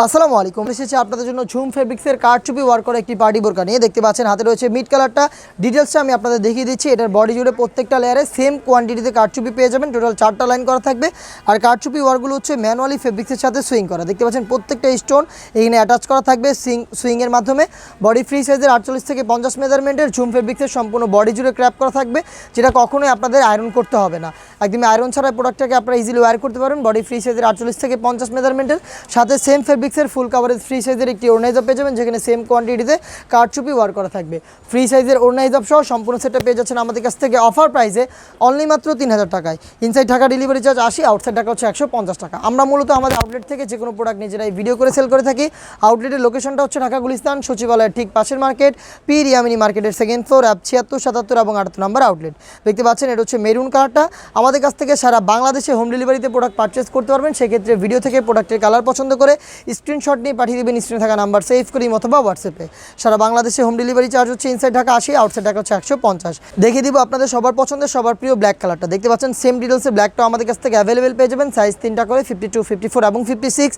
আসসালামু আলাইকুম। এসেছে আপনাদের জন্য ঝুম ফেব্রিক্সের কারচুপি ওয়ার্ক করা একটি পার্টি বোরকা নিয়ে। দেখতে পাচ্ছেন হাতে রয়েছে মিড কালারটা। ডিটেলসটা আমি আপনাদের দেখিয়ে দিচ্ছি। এটার বডি জুড়ে প্রত্যেকটা লেয়ারে সেম কোয়ান্টিটিতে কারচুপি পেয়ে যাবেন। টোটাল 4টা লাইন করা থাকবে। আর কারচুপি ওয়ার্কগুলো হচ্ছে ম্যানুয়ালি ফেব্রিক্সের সাথে সুইং করা। দেখতে পাচ্ছেন প্রত্যেকটা স্টোন এখানে অ্যাটাচ করা থাকবে সুইংয়ের মাধ্যমে। বডি ফ্রি সাইজের 48 থেকে 50 মেজারমেন্টের ঝুম ফেব্রিক্সের সম্পূর্ণ বডি জুড়ে ক্র্যাপ করা থাকবে, যেটা কখনোই আপনাদের আয়রন করতে হবে না। একদমই আয়রন ছাড়া প্রোডাক্টটাকে আপনারা ইজিলি ওয়্যার করতে পারবেন। বডি ফ্রি সাইজের 48 থেকে 50 মেজারমেন্টের সাথে সেম ফেব্রিক্সের ফুল কাভারেজ ফ্রি সাইজের একটি ওড়না হিজাব পেয়ে যাবেন, যেখানে সেম কোয়ান্টিটিতে কারচুপি ওয়ার্ক করা থাকবে। ফ্রি সাইজের ওড়না হিজাব সহ সম্পূর্ণ সেটটা পেয়ে যাচ্ছেন আমাদের কাছ থেকে অফার প্রাইসে অনলি মাত্র 3000 টাকায়। Inside Dhaka delivery charge 80, outside Dhaka হচ্ছে 150 টাকা। আমরা মূলত আমাদের আউটলেট থেকে যে কোনো প্রোডাক্ট নিজেরাই ভিডিও করে সেল করে থাকি। আউটলেটের লোকেশনটা হচ্ছে ঢাকা গুলিস্তান সচিবালয়ের ঠিক পাশের মার্কেট, পীর ইয়ামিনী মার্কেটের সেকেন্ড ফ্লোর, অ্যাপ 76, 77 এবং 78 নম্বর আউটলেট। দেখতে পাচ্ছেন এটা হচ্ছে মেরুন কালারটা। আমাদের কাছ থেকে সারা বাংলাদেশে হোম ডেলিভারিতে প্রোডাক্ট পারচেস করতে পারবেন। সেক্ষেত্রে ভিডিও থেকে প্রোডাক্টের কালার পছন্দ করে স্ক্রিনশট নিয়ে পাঠিয়ে দেবেন স্ক্রিনে থাকা নাম্বার সেভ করি অথবা হোয়াটসঅ্যাপে। সারা বাংলাদেশে হোম ডেলিভারি চার্জ হচ্ছে ইনসাইড ঢাকা 80, আউটসাইড ঢাকা হচ্ছে 150। দেখিয়ে দিব আপনাদের সবার পছন্দের সবার প্রিয় ব্ল্যাক কালারটা। দেখতে পাচ্ছেন সেম ডিটেলসে ব্ল্যাকটাও আমাদের কাছ থেকে অ্যাভেলেবেল পেয়ে যাবেন। সাইজ 3টা করে 52, 54 এবং 56।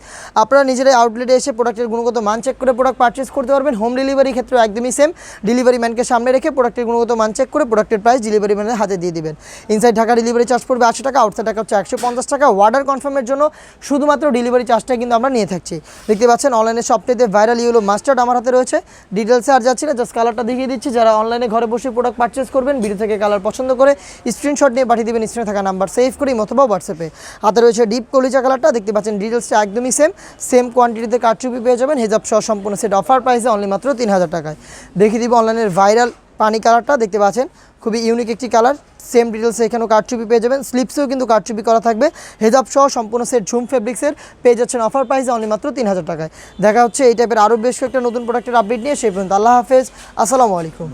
আপনারা নিজেরাই আউটলেটে এসে প্রোডাক্টের গুণগত মান চেক করে প্রোডাক্ট পারচেস করতে পারবেন। হোম ডেলিভারি ক্ষেত্রে একদমই সেম। ডেলিভারি ম্যানকে সামনে রেখে প্রোডাক্টের গুণগত মান চেক করে প্রোডাক্টের প্রাইস ডেলিভারি ম্যানের হাতে দিয়ে দিবেন। ইনসাইড ঢাকা ডেলিভারি চার্জ পড়বে 80 টাকা, আউটসাইড ঢাকা হচ্ছে 150 টাকা। অর্ডার কনফার্মের জন্য শুধুমাত্র ডেলিভারি চার্জটা কিন্তু আমরা নিয়ে থাকছি। দেখতে পাচ্ছেন অনলাইনে সবথেকে ভাইরাল ইয়েলো মাস্টার্ড আমার হাতে রয়েছে। ডিটেলসে আর যাচ্ছি না, জাস্ট কালারটা দেখিয়ে দিচ্ছি। যারা অনলাইনে ঘরে বসে প্রোডাক্ট পারচেস করবেন, ভিডিও থেকে কালার পছন্দ করে স্ক্রিনশট নিয়ে পাঠিয়ে দেবেন স্ক্রিনে থাকা নাম্বার সেভ করি অথবা হোয়াটসঅ্যাপে। হাতে রয়েছে ডিপ কলিজা কালারটা। দেখতে পাচ্ছেন ডিটেলসটা একদমই সেম কোয়ান্টিটিতে কারচুপি পেয়ে যাবেন। হেজাব সহ সম্পূর্ণ সেট অফার প্রাইসে অনলি মাত্র 3000 টাকায়। দেখিয়ে দিব অনলাইনের ভাইরাল পানি কালারটা। দেখতে পাচ্ছেন খুবই ইউনিক একটি কালার। সেম ডিটেলসে এখানেও কারচুপি পেয়ে যাবেন। স্লিপসেও কিন্তু কারচুপি করা থাকবে। হেজাব সহ সম্পূর্ণ সেট ঝুম ফেব্রিক্সের পেয়ে যাচ্ছেন অফার প্রাইসে অনলি মাত্র 3000 টাকায়। দেখা হচ্ছে এই টাইপের আরও বেশ কয়েকটা নতুন প্রোডাক্টের আপডেট নিয়ে। সেই পর্যন্ত আল্লাহ হাফেজ, আসসালামু আলাইকুম।